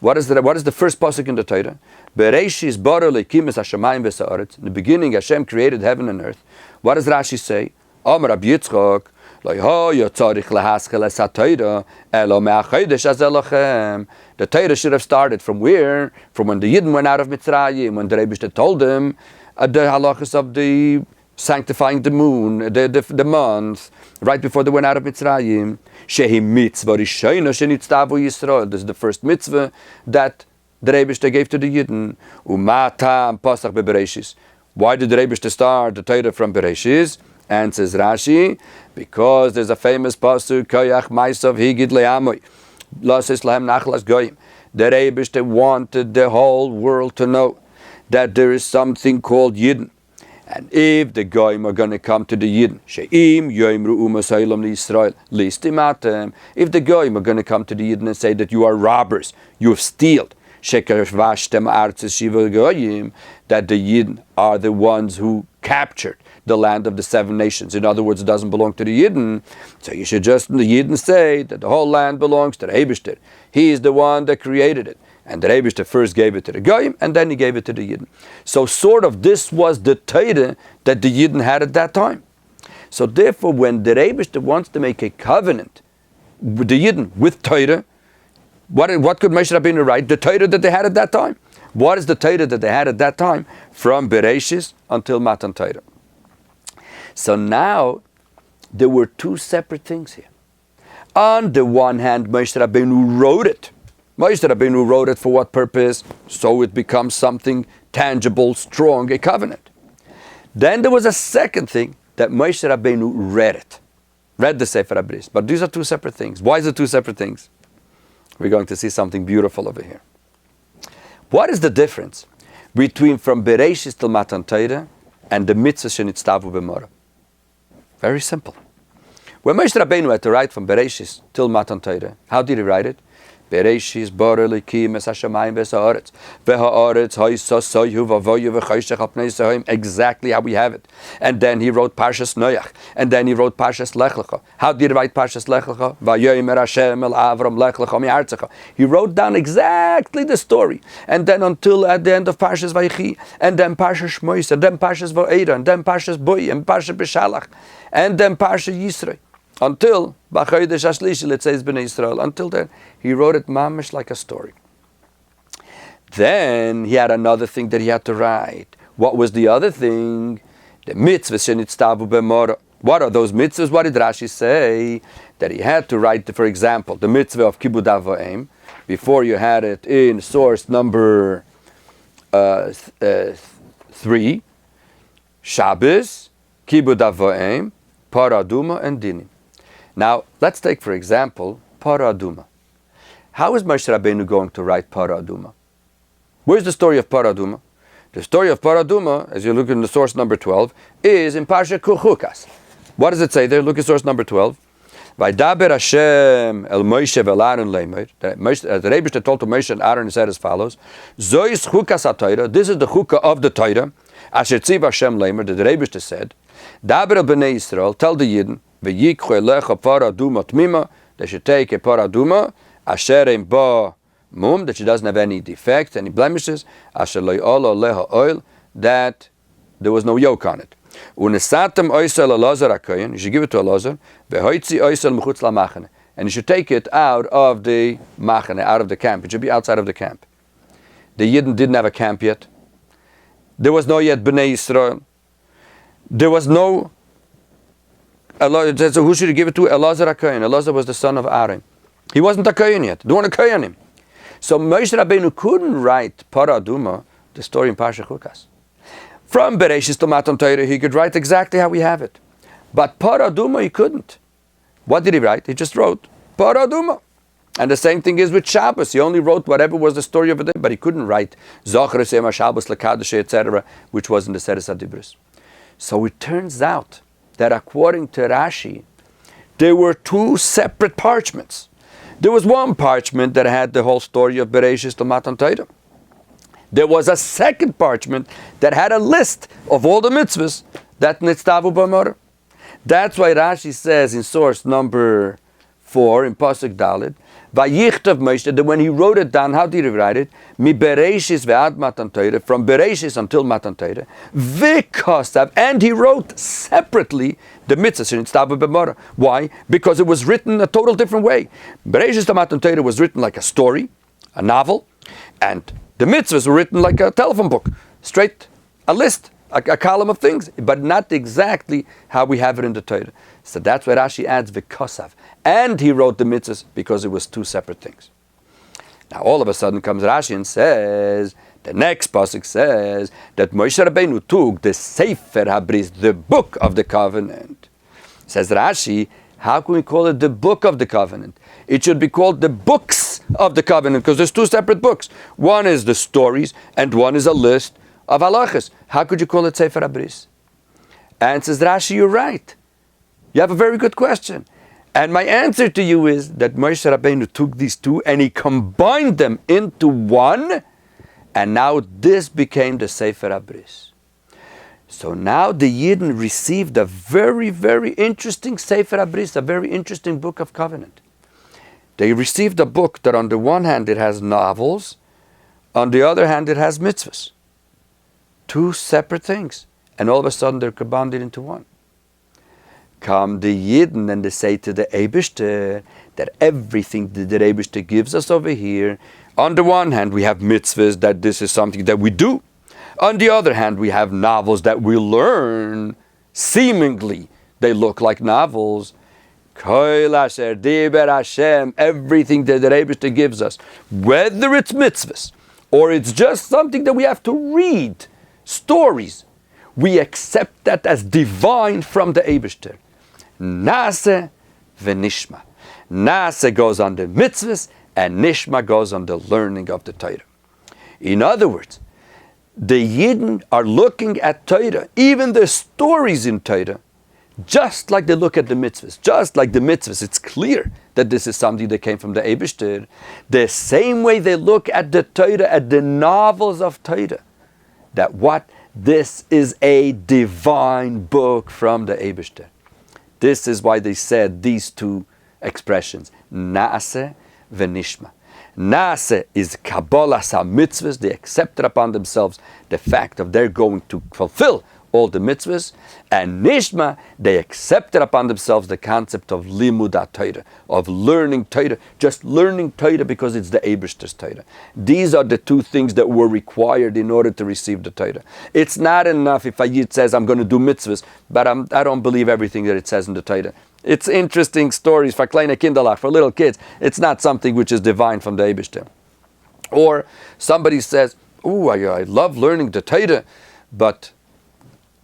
What is the first pasuk in the Torah? Bereshis bara lekim es hashamayim v'sa'aretz. In the beginning, Hashem created heaven and earth. What does Rashi say? Amar Rabbi Yitzchak, The Torah should have started from where? From when the Yidden went out of Mitzrayim, when the Rebbe told them the halachas of the sanctifying the moon, the month, right before they went out of Mitzrayim. Shehi mitzvah rishayna shenitztavu Yisrael. This is the first mitzvah that the Rebbe gave to the Yidden. Umatam pasach beBereishis. Why did the Rebbe start the Torah from Bereshis? And says Rashi, because there's a famous pasuk, Koyach Maisav Higid Le'amoy, Lasis Lahem Nachlas Goyim. The Rebbe wanted the whole world to know that there is something called Yidden. And if the Goyim are going to come to the Yidden, She'im Yoimru Umasaylam Yisrael, Listimatem, if the Goyim are going to come to the Yidden and say that you are robbers, you have stealed, that the Yidden are the ones who captured the land of the 7 nations. In other words, it doesn't belong to the Yidden. So you should just, the Yidden, say that the whole land belongs to the Eibishter. He is the one that created it. And the Eibishter first gave it to the Goyim, and then he gave it to the Yidden. So sort of this was the Torah that the Yidden had at that time. So therefore, when the Eibishter wants to make a covenant with the Yidden, with Torah, what could Moshe Rabbeinu write? The Torah that they had at that time. What is the Torah that they had at that time? From Bereshis until Matan Torah. So now, there were 2 separate things here. On the one hand, Moshe Rabbeinu wrote it. Moshe Rabbeinu wrote it for what purpose? So it becomes something tangible, strong, a covenant. Then there was a second thing, that Moshe Rabbeinu read it. Read the Sefer HaBris. But these are 2 separate things. Why is it 2 separate things? We're going to see something beautiful over here. What is the difference between from Bereshis till Matan Torah and the mitzvah shenitztavu b'morah? Very simple. When Moshe Rabbeinu had to write from Bereshis till Matan Torah, how did he write it? Bereshis bara Elokim es hashamayim ves haaretz v'haaretz ha'isa soyu v'avoyu v'choshech al pnei sohim, exactly how we have it. And then he wrote Parshas Noach, and then he wrote Parshas Lech Lecha. How did he write Parshas Lech Lecha? Vayomer Hashem el Avram Lech Lecha mi'artzecha. He wrote down exactly the story, and then until at the end of Parshas Vayichi, and then Parshas Shmois, and then Parshas Va'era, and then Parshas Boi, and Parshas B'Shalach, and then Parshas Yisrei. Until B'chodesh Hashlishi, let's say it's Bnei Yisrael. Until then, he wrote it mamish like a story. Then he had another thing that he had to write. What was the other thing? The mitzvahs shenitztavu b'morah. What are those mitzvahs? What did Rashi say? That he had to write, for example, the mitzvah of Kibud Av V'Em. Before you had it in source number 3, Shabbos, Kibud Av V'Em, Parah Aduma, and Dinim. Now, let's take, for example, Parah Aduma. How is Moshe Rabbeinu going to write Parah Aduma? Where's the story of Parah Aduma? The story of Parah Aduma, as you look in the source number 12, is in Parsha Chukas. What does it say there? Look at source number 12. Vaydaber Hashem el Moshe vel Aaron leimer. The Rebbe told to Moshe and Aaron, said as follows: Zois Chukas HaTorah. This is the Chukah of the Torah. Asher tziv Hashem leimer. The Rebbe said, Daber el Bnei Yisrael. Tell the Yidden. V'yikchu elecha Parah Aduma tmima. They should take a Parah Aduma asher ein ba mum, that she doesn't have any defects, any blemishes. Asher lo yolo leha oil, that there was no yoke on it. Unesatem oisel Elazar HaKohen. You should give it to Elazar. V'hoitzi oisel mechutz lamachane. And you should take it out of the machane, out of the camp. It should be outside of the camp. The Yidden didn't have a camp yet. There was no yet Bnei Yisrael. There was no. So who should you give it to? Elazar HaKohen. Elazar was the son of Aaron. He wasn't a Kohen yet. They want to Kohen him. So Moshe Rabbeinu couldn't write Parah Aduma, the story in Parsha Chukas. From Bereshis to Matan Torah, he could write exactly how we have it. But Parah Aduma, he couldn't. What did he write? He just wrote Parah Aduma. And the same thing is with Shabbos. He only wrote whatever was the story of it, but he couldn't write Zocher Sema Shabbos Lekadosh, etc., which was in the Seres HaDibros. So it turns out that according to Rashi, there were 2 separate parchments. There was one parchment that had the whole story of Bereshis to Matan Torah. There was a second parchment that had a list of all the mitzvahs that nitztavu b'morah. That's why Rashi says in source number 4 in Pasuk Dalet, Vayichtav Moshe, that when he wrote it down, how did he write it? Mi Bereshis ve'ad Matan Torah, from Bereshis until Matan Torah. V'kosav, and he wrote separately the mitzvahs in Tztavu b'mora. Why? Because it was written a total different way. Bereshis to Matan Torah was written like a story, a novel, and the mitzvahs were written like a telephone book, straight, a list, a column of things, but not exactly how we have it in the Torah. So that's why Rashi adds v'kosav. And he wrote the mitzvahs because it was two separate things. Now all of a sudden comes Rashi and says, the next pasuk says that Moshe Rabbeinu took the Sefer HaBris, the book of the covenant. Says Rashi, how can we call it the book of the covenant? It should be called the books of the covenant because there's two separate books. One is the stories and one is a list of halachas. How could you call it Sefer HaBris? And says Rashi, you're right. You have a very good question. And my answer to you is that Moshe Rabbeinu took these two and he combined them into one, and now this became the Sefer HaBris. So now the Yidden received a very, very interesting Sefer HaBris, a very interesting book of covenant. They received a book that on the one hand it has novels, on the other hand it has mitzvahs. Two separate things. And all of a sudden they're combined into one. Come the Yidden and they say to the Eibishter that everything that the Eibishter gives us over here, on the one hand we have mitzvahs, that this is something that we do. On the other hand we have novels that we learn. Seemingly they look like novels. Kol asher diber Hashem, everything that the Eibishter gives us, whether it's mitzvahs or it's just something that we have to read, stories, we accept that as divine from the Eibishter. Nase v'nishma. Nase goes on the mitzvahs and nishma goes on the learning of the Torah. In other words, the Yidden are looking at Torah, even the stories in Torah, just like they look at the mitzvahs. Just like the mitzvahs, it's clear that this is something that came from the Eibishter. The same way they look at the Torah, at the novels of Torah, that what? This is a divine book from the Eibishter. This is why they said these two expressions, Naaseh v'nishma. Naaseh is Kabbalah mitzvahs. They accepted upon themselves the fact of they're going to fulfill all the mitzvahs, and Nishma, they accepted upon themselves the concept of Limud Torah, of learning Torah, just learning Torah because it's the Eibishter's Torah. These are the two things that were required in order to receive the Torah. It's not enough if a Yid says, I'm going to do mitzvahs, but I don't believe everything that it says in the Torah. It's interesting stories for kleine kinderlach, for little kids. It's not something which is divine from the Eibishter. Or somebody says, oh, I love learning the Torah, but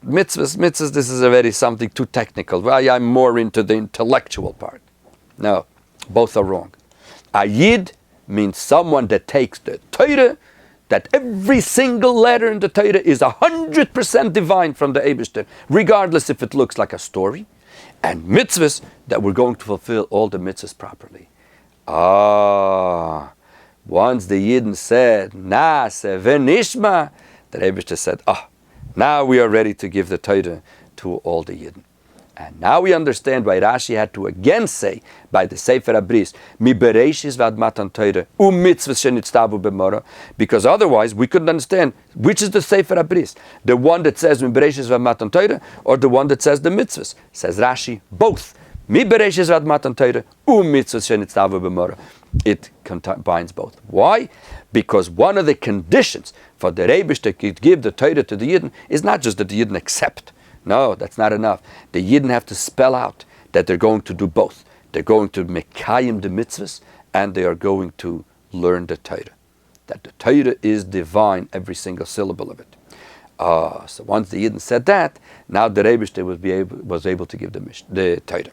mitzvahs, this is a very something too technical. Well, I'm more into the intellectual part. No, both are wrong. A Yid means someone that takes the Torah, that every single letter in the Torah is 100% divine from the Eibishter, regardless if it looks like a story, and mitzvahs that we're going to fulfill all the mitzvahs properly. Once the Yidden said, Naaseh v'nishma, the Eibishter said, now we are ready to give the Torah to all the Yidden. And now we understand why Rashi had to again say by the Sefer HaBris, Mi Bereshis v'ad Matan Torah, mitzvahs shenitztavu b'mora, because otherwise we couldn't understand which is the Sefer HaBris, the one that says Mi Bereshis v'ad Matan Torah, or the one that says the mitzvahs. Says Rashi, both. Mi Bereshis v'ad Matan Torah, mitzvahs shenitztavu b'mora. It combines both. Why? Because one of the conditions for the Eibishter to give the Torah to the Yidden is not just that the Yidden accept. No, that's not enough. The Yidden have to spell out that they're going to do both. They're going to mekayim the mitzvahs and they are going to learn the Torah. That the Torah is divine, every single syllable of it. So once the Yidden said that, now the Eibishter was able to give the Torah.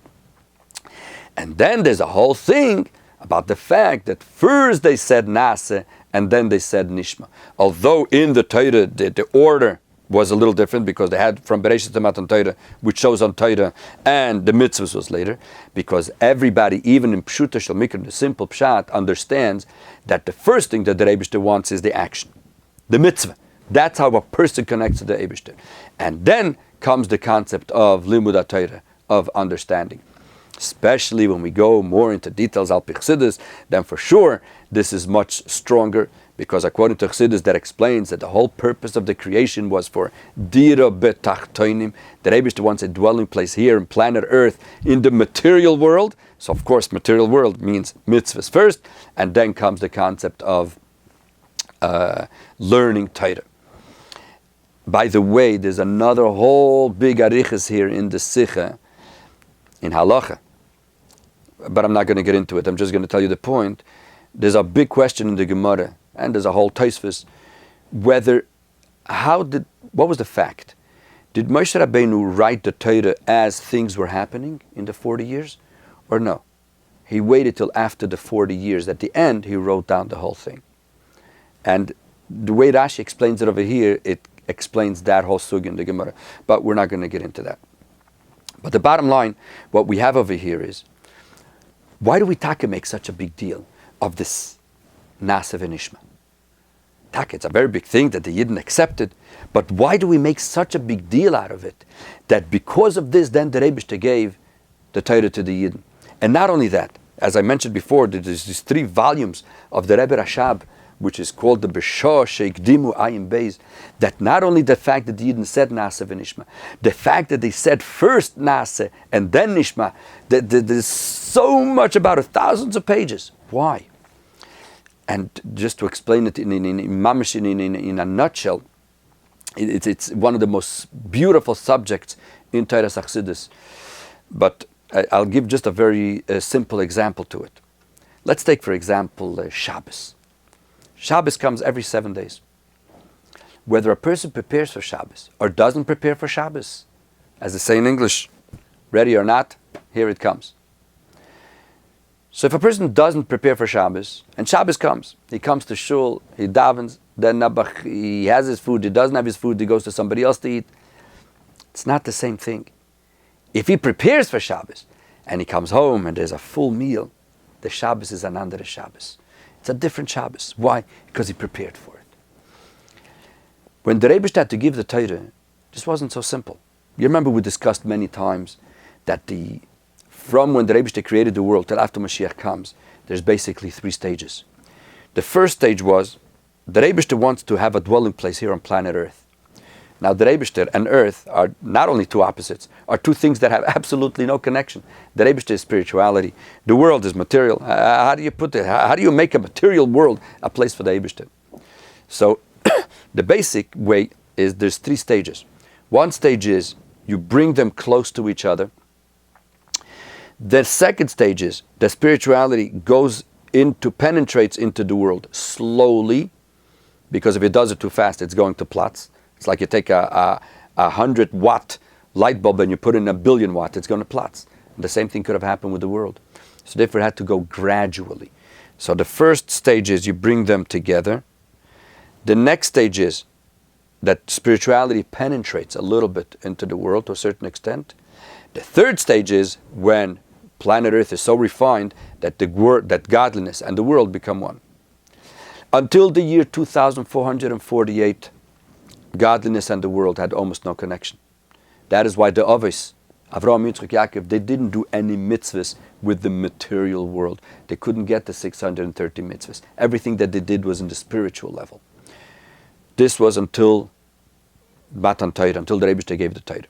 And then there's a whole thing about the fact that first they said Naaseh and then they said Nishma. Although in the Torah the order was a little different because they had from Bereshit to Matan Torah, which shows on Torah, and the mitzvahs was later, because everybody, even in Pshuta Shel Mikra, the simple Pshat, understands that the first thing that the Eibishter wants is the action, the mitzvah. That's how a person connects to the Eibishter. And then comes the concept of Limud Torah, of understanding. especially when we go more into details al pi Chassidus, then for sure this is much stronger, because according to Chassidus, that explains that the whole purpose of the creation was for dira betachtoinim, that Eibishter wants a dwelling place here on planet Earth in the material world. So of course material world means mitzvahs first, and then comes the concept of learning Torah. By the way, there's another whole big arichas here in the Sikha, in Halacha. But I'm not going to get into it. I'm just going to tell you the point. There's a big question in the Gemara, and there's a whole Tosfos, what was the fact? Did Moshe Rabbeinu write the Torah as things were happening in the 40 years? Or no? He waited till after the 40 years. At the end, he wrote down the whole thing. And the way Rashi explains it over here, it explains that whole sugya in the Gemara. But we're not going to get into that. But the bottom line, what we have over here is, why do we taka make such a big deal of this Nasa v'Nishma? Taka, it's a very big thing that the Yidden accepted, but why do we make such a big deal out of it? That because of this, then the Rebbe gave the Torah to the Yidden. And not only that, as I mentioned before, there's these 3 volumes of the Rebbe Rashab, which is called the B'Shah Sheikdimu Ayin Beis, that not only the fact that the Yidden said Nasa v'Nishma, the fact that they said first Nasa and then Nishma, that there's so much about it, thousands of pages. Why? And just to explain it in a nutshell, it's one of the most beautiful subjects in Torah Chassidus. But I'll give just a very simple example to it. Let's take, for example, Shabbos. Shabbos comes every 7 days. Whether a person prepares for Shabbos or doesn't prepare for Shabbos, as they say in English, ready or not, here it comes. So if a person doesn't prepare for Shabbos, and Shabbos comes, he comes to shul, he davens, then he has his food, he doesn't have his food, he goes to somebody else to eat. It's not the same thing. If he prepares for Shabbos, and he comes home and there's a full meal, the Shabbos is an andere Shabbos. It's a different Shabbos. Why? Because he prepared for it. When the Rebbe had to give the Torah, this wasn't so simple. You remember we discussed many times that from when the Rebbe created the world till after Mashiach comes, there's basically 3 stages. The first stage was, the Rebbe wants to have a dwelling place here on planet Earth. Now the Rebbe and Earth are not only 2 opposites, are 2 things that have absolutely no connection. The Rebbe is spirituality, the world is material. How do you put it? How do you make a material world a place for the Rebbe? So the basic way is there's 3 stages. One stage is you bring them close to each other. The second stage is the spirituality penetrates into the world slowly, because if it does it too fast, it's going to platz. It's like you take a 100-watt light bulb and you put in a 1,000,000,000 watt, it's going to platz. The same thing could have happened with the world. So therefore it had to go gradually. So the first stage is you bring them together. The next stage is that spirituality penetrates a little bit into the world to a certain extent. The third stage is when planet Earth is so refined that that godliness and the world become one. Until the year 2448, godliness and the world had almost no connection. That is why the Avos, Avraham, Yitzchak, Yaakov, they didn't do any mitzvahs with the material world. They couldn't get the 630 mitzvahs. Everything that they did was in the spiritual level. This was until Matan Torah, until the Rebbe gave the Torah.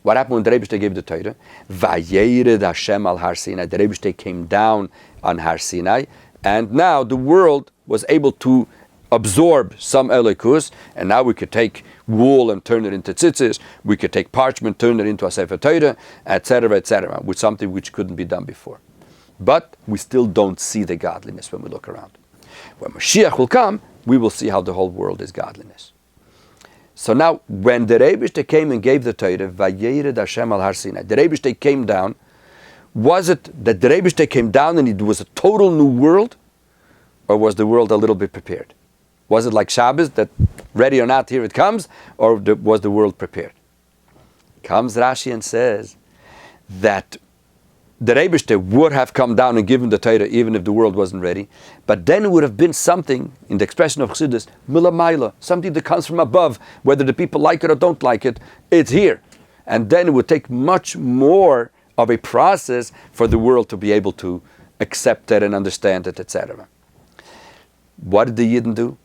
What happened when the Rebbe gave the Torah? Vayered Hashem al Har Sinai. The Rebbe came down on Har Sinai, and now the world was able to absorb some Elikus, and now we could take wool and turn it into tzitzis, we could take parchment, turn it into a Sefer Torah, etc., with something which couldn't be done before. But we still don't see the godliness when we look around. When Mashiach will come, we will see how the whole world is godliness. So now, when the Rebbe came and gave the Torah, Vayered Hashem al Har Sinai, the Rebbe came down, was it that the Rebbe came down and it was a total new world, or was the world a little bit prepared? Was it like Shabbos, that ready or not, here it comes, or was the world prepared? Comes Rashi and says that the Rebbe would have come down and given the Torah even if the world wasn't ready, but then it would have been something, in the expression of Chassidus, milamaila, something that comes from above, whether the people like it or don't like it, it's here. And then it would take much more of a process for the world to be able to accept it and understand it, etc. What did the Yidden do?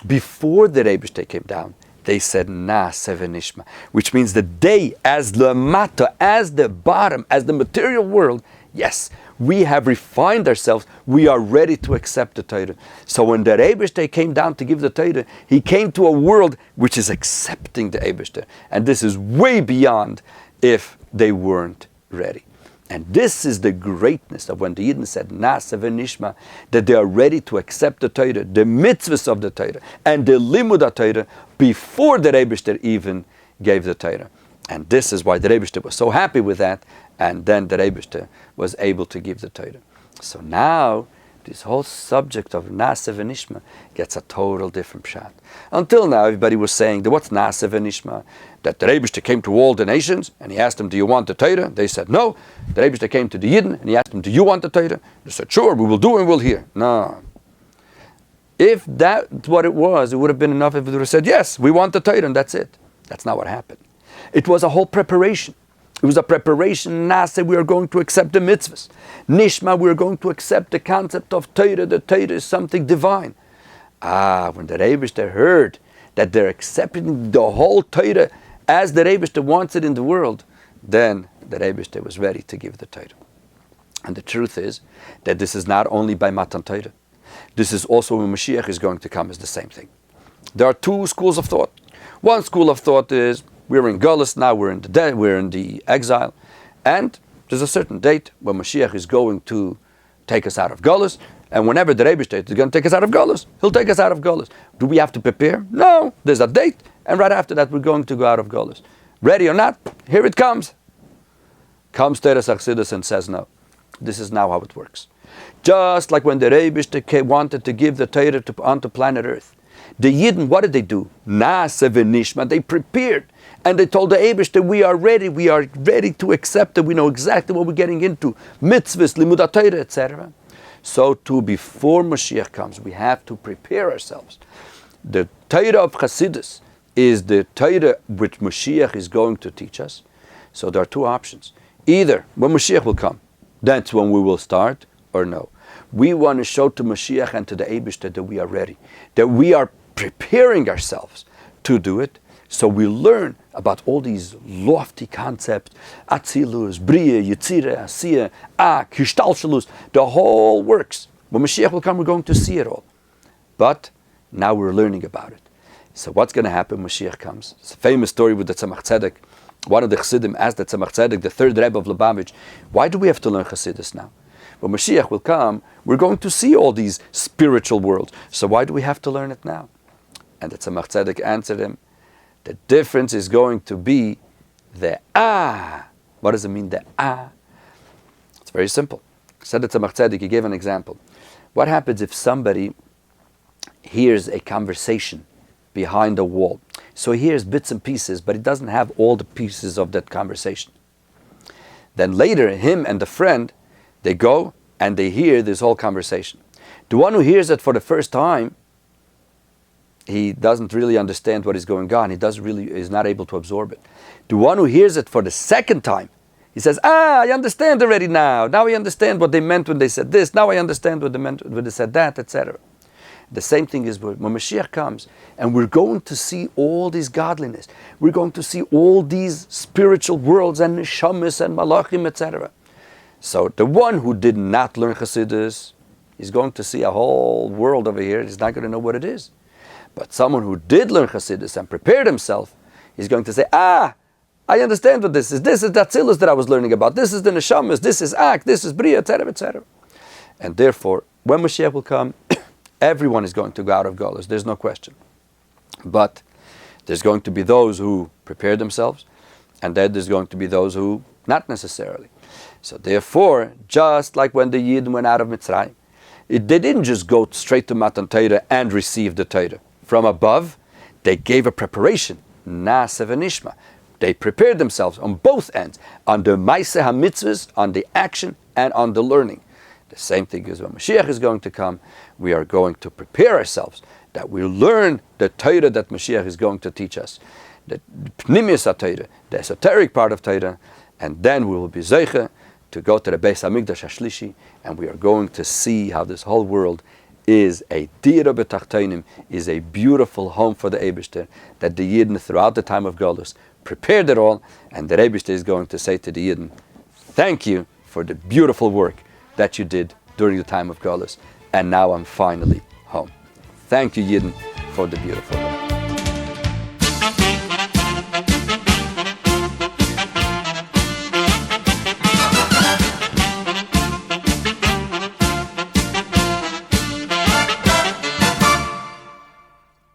Before the Rebbe came down, they said Naaseh v'nishma, which means that they, as the mata, as the bottom, as the material world, yes, we have refined ourselves. We are ready to accept the Torah. So when the Eibishter came down to give the Torah, he came to a world which is accepting the Eibishter. And this is way beyond if they weren't ready. And this is the greatness of when the Yidden said Naaseh v'nishma, that they are ready to accept the Torah, the mitzvahs of the Torah, and the limud of Torah before the Eibishter even gave the Torah. And this is why the Eibishter was so happy with that, and then the Eibishter was able to give the Torah. So now, this whole subject of Naaseh v'nishma gets a total different shot. Until now, everybody was saying that what's Naaseh v'nishma? That the Eibishter came to all the nations, and he asked them, do you want the Torah? They said no. The Eibishter came to the Yidden, and he asked them, do you want the Torah? They said, sure, we will do and we'll hear. No. If that's what it was, it would have been enough if it would have said, yes, we want the Torah, and that's it. That's not what happened. It was a whole preparation. It was a preparation. Naaseh, we are going to accept the mitzvahs. Nishma, we are going to accept the concept of Torah. The Torah is something divine. When the Eibishter heard that they're accepting the whole Torah as the Eibishter wants it in the world, then the Eibishter was ready to give the Torah. And the truth is that this is not only by Matan Torah. This is also when Mashiach is going to come, is the same thing. There are two schools of thought. One school of thought is, we're in Galus now, we're in the exile, and there's a certain date when Mashiach is going to take us out of Galus, and whenever the Rebbe is going to take us out of Galus, he'll take us out of Galus. Do we have to prepare? No, there's a date, and right after that we're going to go out of Galus. Ready or not, here it comes. Comes Teres Achsidus and says no. This is now how it works. Just like when the Rebbe wanted to give the Torah onto planet Earth, the Yidden, what did they do? Naaseh v'nishma, they prepared. And they told the Eibishter, we are ready to accept it, we know exactly what we're getting into. Mitzvahs, limud Torah, etc. So too, before Mashiach comes, we have to prepare ourselves. The Torah of Chassidus is the Torah which Mashiach is going to teach us. So there are two options. Either when Mashiach will come, that's when we will start, or no. We want to show to Mashiach and to the Eibishter that we are ready, that we are preparing ourselves to do it. So we learn about all these lofty concepts, Atzilus, Bria, Yetzirah, Asiyah, Ak, Hishtalshalus, the whole works. When Mashiach will come, we're going to see it all. But now we're learning about it. So what's going to happen when Mashiach comes? It's a famous story with the Tzemach Tzedek. One of the Chassidim asked the Tzemach Tzedek, the third Rebbe of Lubavitch, why do we have to learn Chassidus now? When Mashiach will come, we're going to see all these spiritual worlds. So why do we have to learn it now? And the Tzemach Tzedek answered him, the difference is going to be the What does it mean, the It's very simple. Said the Tzemach Tzedek, he gave an example. What happens if somebody hears a conversation behind a wall? So he hears bits and pieces, but he doesn't have all the pieces of that conversation. Then later, him and the friend, they go and they hear this whole conversation. The one who hears it for the first time, he doesn't really understand what is going on. He is not able to absorb it. The one who hears it for the second time, he says, I understand already now. Now I understand what they meant when they said this. Now I understand what they meant when they said that, etc. The same thing is when Mashiach comes, and we're going to see all this godliness. We're going to see all these spiritual worlds and neshamis and malachim, etc. So the one who did not learn Chassidus, he's going to see a whole world over here. He's not going to know what it is. But someone who did learn Chassidus and prepared himself, he's going to say, I understand what this is. This is the Atzilus that I was learning about. This is the neshamis. This is Ak. This is Bria, etc., etc. And therefore, when Mashiach will come, everyone is going to go out of Galus. There's no question. But there's going to be those who prepare themselves, and then there's going to be those who not necessarily. So therefore, just like when the Yid went out of Mitzrayim, they didn't just go straight to Matan Torah and receive the Torah. From above, they gave a preparation, Naaseh v'nishma. They prepared themselves on both ends, on the Maaseh HaMitzvahs, on the action, and on the learning. The same thing is when Mashiach is going to come, we are going to prepare ourselves, that we learn the Torah that Mashiach is going to teach us, the Pnimius HaTorah, the esoteric part of Torah, and then we will be Zeicha to go to the Beis Hamikdash HaShlishi, and we are going to see how this whole world is a Dira B'Tachtonim, is a beautiful home for the Eibishter, that the Yidden throughout the time of Golus prepared it all, and the Eibishter is going to say to the Yidden, thank you for the beautiful work that you did during the time of Golus, and now I'm finally home. Thank you, Yidden, for the beautiful work.